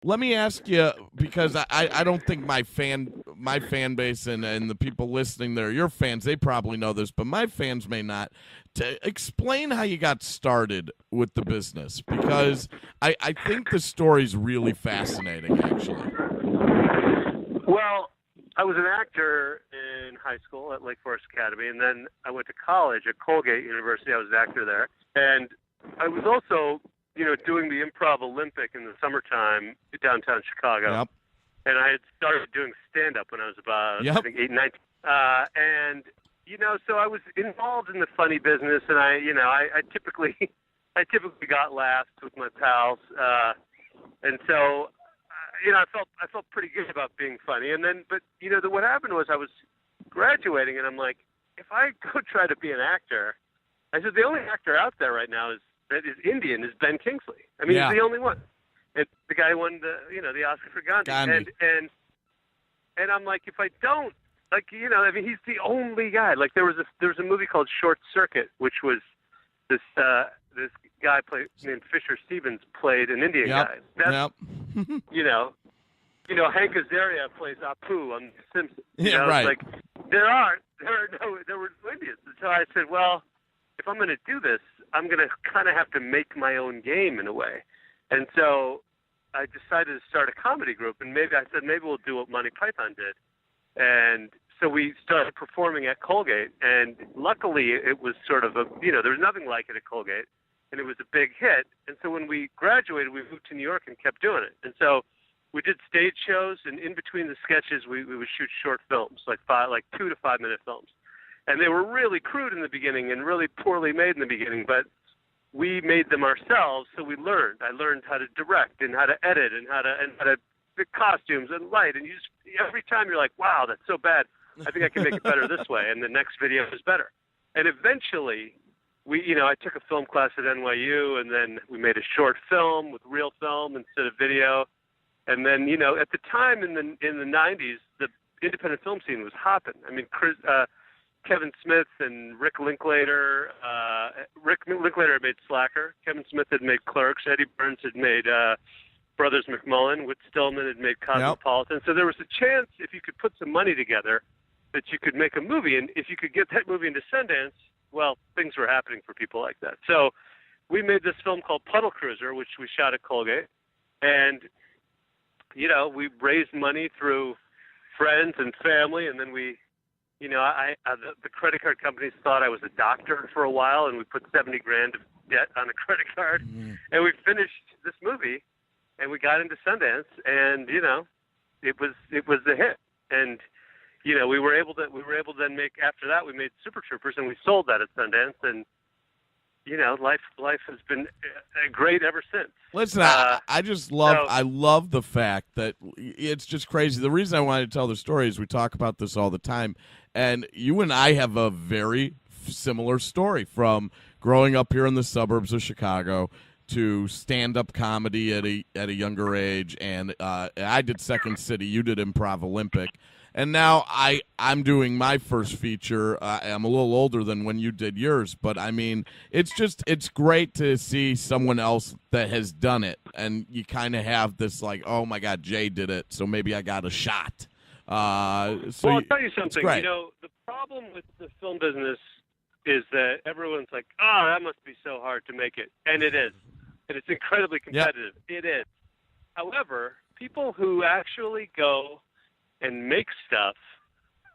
Let me ask you, because I don't think my fan base and the people listening there, your fans, they probably know this, but my fans may not. To explain how you got started with the business, because I think the story's really fascinating, actually. Well, I was an actor in high school at Lake Forest Academy, and then I went to college at Colgate University. I was an actor there, and I was also, doing the Improv Olympic in the summertime downtown Chicago. Yep. And I had started doing stand-up when I was about, I Yep. think, 8, 19. And so I was involved in the funny business, and I typically, I typically got laughs with my pals, and so I felt pretty good about being funny. And then, but what happened was I was graduating, and I'm like, if I go try to be an actor, I said the only actor out there right now that is Indian is Ben Kingsley. I mean, Yeah. he's the only one. And the guy who won the Oscar for Gandhi. Gandhi. And I'm like, if I don't, I mean, he's the only guy. Like there was a movie called Short Circuit, which was this guy named Fisher Stevens played an Indian Yep. guy. That's, Yep. you know, Hank Azaria plays Apu on The Simpsons. Yeah, right. It's like there were no Indians. And so I said, well, if I'm going to do this, I'm going to kind of have to make my own game in a way. And so I decided to start a comedy group, and maybe we'll do what Monty Python did. And so we started performing at Colgate, and luckily it was sort of there was nothing like it at Colgate, and it was a big hit. And so when we graduated, we moved to New York and kept doing it. And so we did stage shows, and in between the sketches, we would shoot short films, like 2 to 5 minute films. And they were really crude in the beginning and really poorly made in the beginning, but we made them ourselves, so we learned. I learned how to direct and how to edit and how to the costumes and light. And every time you're like, wow, that's so bad. I think I can make it better this way. And the next video is better. And eventually, I took a film class at NYU, and then we made a short film with real film instead of video. And then, at the time in the 90s, the independent film scene was hopping. I mean, Kevin Smith and Rick Linklater. Rick Linklater had made Slacker. Kevin Smith had made Clerks. Eddie Burns had made Brothers McMullen. Whit Stillman had made Cosmopolitan. Yep. So there was a chance, if you could put some money together, that you could make a movie. And if you could get that movie into Sundance, well, things were happening for people like that. So we made this film called Puddle Cruiser, which we shot at Colgate. And, we raised money through friends and family, and then the credit card companies thought I was a doctor for a while, and we put $70,000 of debt on a credit card, and we finished this movie, and we got into Sundance, and it was a hit, and we were able to then make, after that we made Super Troopers, and we sold that at Sundance, and life has been great ever since. Listen, I love the fact that it's just crazy. The reason I wanted to tell the story is we talk about this all the time, and you and I have a very similar story from growing up here in the suburbs of Chicago to stand-up comedy at a younger age, and I did Second City, you did Improv Olympic. And now I'm doing my first feature. I'm a little older than when you did yours, but I mean, it's great to see someone else that has done it, and you kind of have this like, oh my God, Jay did it, so maybe I got a shot. I'll tell you something. The problem with the film business is that everyone's like, oh, that must be so hard to make it, and it is, and it's incredibly competitive. Yep. It is. However, people who actually go and make stuff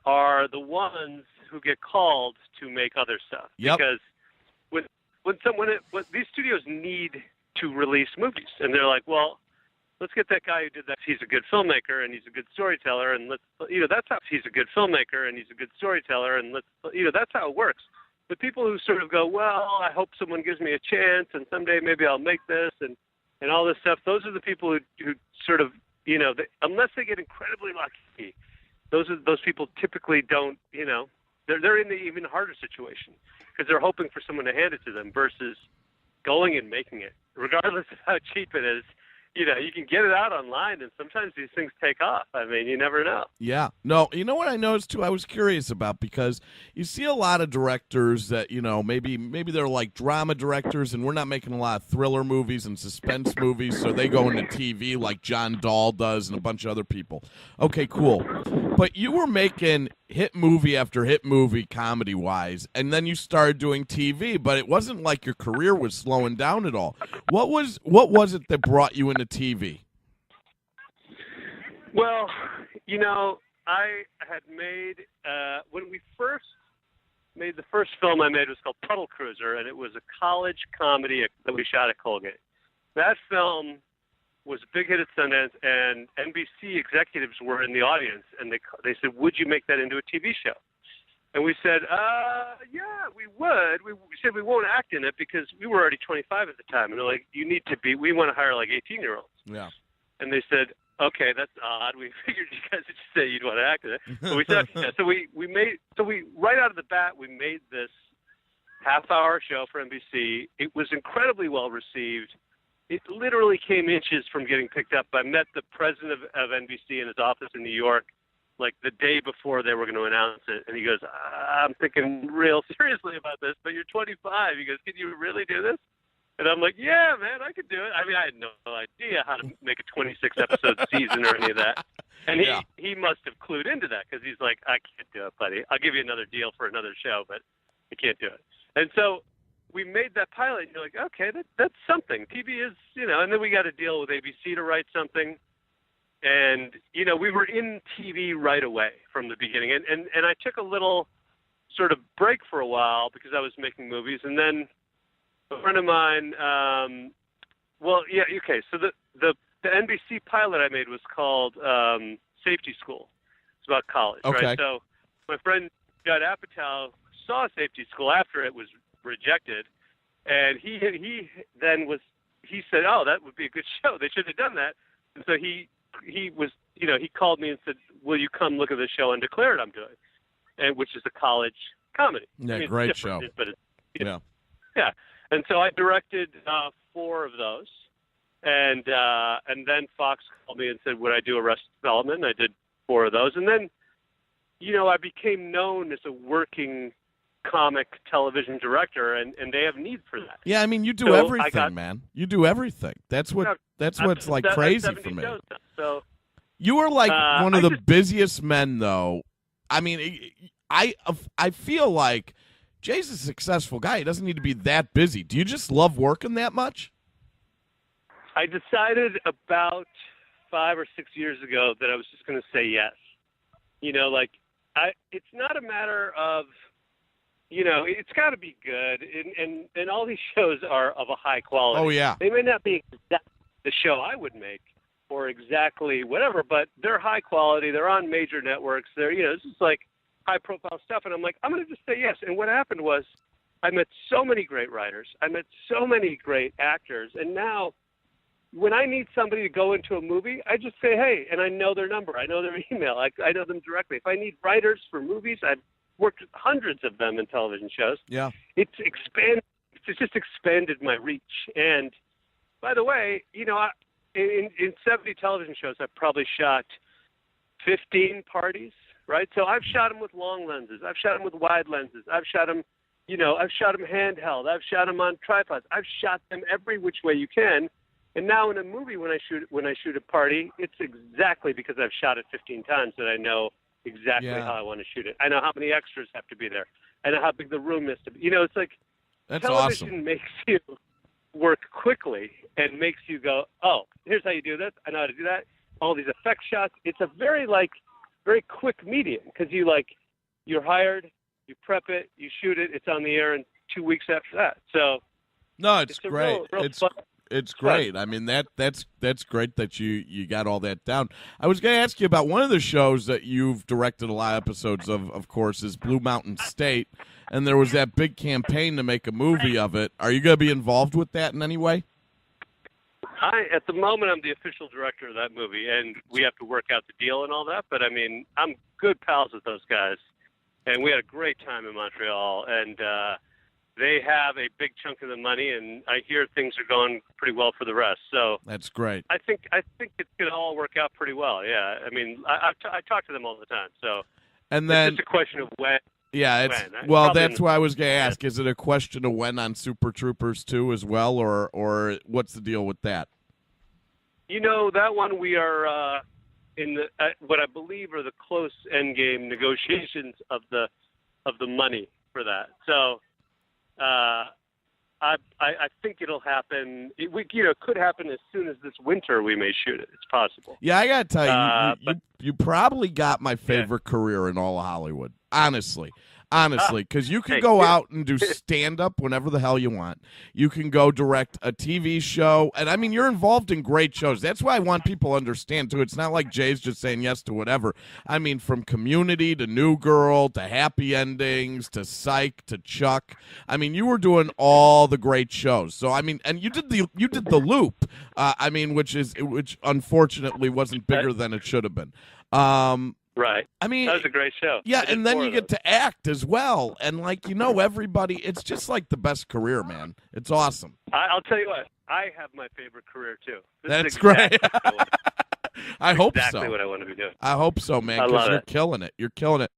are the ones who get called to make other stuff. Yep. Because when these studios need to release movies, and they're like, well, let's get that guy who did that. He's a good filmmaker and he's a good storyteller, and that's how he's a good filmmaker and he's a good storyteller, and that's how it works. The people who sort of go, well, I hope someone gives me a chance, and someday maybe I'll make this, and all this stuff. Those are the people who sort of, unless they get incredibly lucky, those people typically don't, they're in the even harder situation because they're hoping for someone to hand it to them versus going and making it, regardless of how cheap it is. you can get it out online, and sometimes these things take off. I mean, you never know. Yeah. No, you know what I noticed too? I was curious about, because you see a lot of directors that, maybe they're like drama directors, and we're not making a lot of thriller movies and suspense movies, so they go into TV like John Dahl does and a bunch of other people. Okay, cool. But you were making hit movie after hit movie comedy-wise, and then you started doing TV, but it wasn't like your career was slowing down at all. What was it that brought you into TV? Well, I had made, when we first made the first film I made was called Puddle Cruiser, and it was a college comedy that we shot at Colgate. That film was a big hit at Sundance, and NBC executives were in the audience, and they said, would you make that into a TV show? And we said, yeah, we would. We said we won't act in it because we were already 25 at the time. And they're like, we want to hire like 18-year-olds. Yeah. And they said, okay, that's odd. We figured you guys would say you'd want to act in it. So we said, yeah. So we right out of the bat, we made this half-hour show for NBC. It was incredibly well received. It literally came inches from getting picked up. I met the president of NBC in his office in New York like the day before they were going to announce it. And he goes, I'm thinking real seriously about this, but you're 25. He goes, can you really do this? And I'm like, yeah, man, I could do it. I mean, I had no idea how to make a 26-episode season or any of that. And he must have clued into that because he's like, I can't do it, buddy. I'll give you another deal for another show, but I can't do it. And so we made that pilot, and you're like, okay, that's something. TV is, and then we got to deal with ABC to write something. And, we were in TV right away from the beginning. And I took a little sort of break for a while because I was making movies. And then a friend of mine, so the NBC pilot I made was called Safety School. It's about college, okay. Right? So my friend Judd Apatow saw Safety School after it was rejected. And he said, oh, that would be a good show. They should have done that. And so he called me and said, will you come look at the show and declare it I'm doing? And which is a college comedy. Yeah, I mean, great show. But it's, yeah. Yeah. And so I directed 4 of those. And then Fox called me and said, would I do Arrested Development? And I did 4 of those. And then, I became known as a working comic television director, and they have need for that. Yeah, I mean, you do everything, man. You do everything. That's what's like crazy for me. So you are like one of the busiest men, though. I mean, I feel like Jay's a successful guy. He doesn't need to be that busy. Do you just love working that much? I decided about 5 or 6 years ago that I was just going to say yes. It's not a matter of, it's got to be good, and all these shows are of a high quality. Oh, yeah. They may not be exactly the show I would make or exactly whatever, but they're high quality. They're on major networks. They're, this is like high-profile stuff, and I'm like, I'm going to just say yes. And what happened was I met so many great writers. I met so many great actors, and now when I need somebody to go into a movie, I just say, hey, and I know their number. I know their email. I know them directly. If I need writers for movies, I've worked with hundreds of them in television shows. Yeah. It's just expanded my reach. And by the way, in 70 television shows, I've probably shot 15 parties, right? So I've shot them with long lenses. I've shot them with wide lenses. I've shot them, handheld. I've shot them on tripods. I've shot them every which way you can. And now in a movie, when I shoot a party, it's exactly because I've shot it 15 times that I know exactly how I want to shoot it. I know how many extras have to be there. I know how big the room is to be. It's like that's television awesome. Makes you work quickly and makes you go, oh, here's how you do this. I know how to do that. All these effect shots. It's a very quick medium because you're hired, you prep it, you shoot it, it's on the air in 2 weeks after that. So no, it's great. Real it's fun. It's great. I mean, that's great that you got all that down. I was going to ask you about one of the shows that you've directed a lot of episodes of course, is Blue Mountain State, and there was that big campaign to make a movie of it. Are you going to be involved with that in any way? At the moment, I'm the official director of that movie, and we have to work out the deal and all that, but I mean, I'm good pals with those guys, and we had a great time in Montreal, and they have a big chunk of the money, and I hear things are going pretty well for the rest. So that's great. I think it's going to all work out pretty well. Yeah, I mean, I talk to them all the time. So and then it's just a question of when. Yeah, that's why I was going to ask. Is it a question of when on Super Troopers 2 as well, or what's the deal with that? That one we are in what I believe are the close end game negotiations of the money for that. So I think it'll happen. It could happen as soon as this winter. We may shoot it. It's possible. Yeah, I got to tell you, you probably got my favorite career in all of Hollywood. Honestly, because you can go out and do stand-up whenever the hell you want. You can go direct a TV show, and I mean, you're involved in great shows. That's why I want people to understand, too. It's not like Jay's just saying yes to whatever. I mean, from Community to New Girl to Happy Endings to Psych to Chuck. I mean, you were doing all the great shows. So, I mean, and you did the Loop, which unfortunately wasn't bigger than it should have been. Right. I mean, that was a great show. Yeah, and then you get to act as well. And, everybody, it's just like the best career, man. It's awesome. I'll tell you what, I have my favorite career, too. That's great. I hope so. Exactly what I want to be doing. I hope so, man, because you're killing it. You're killing it.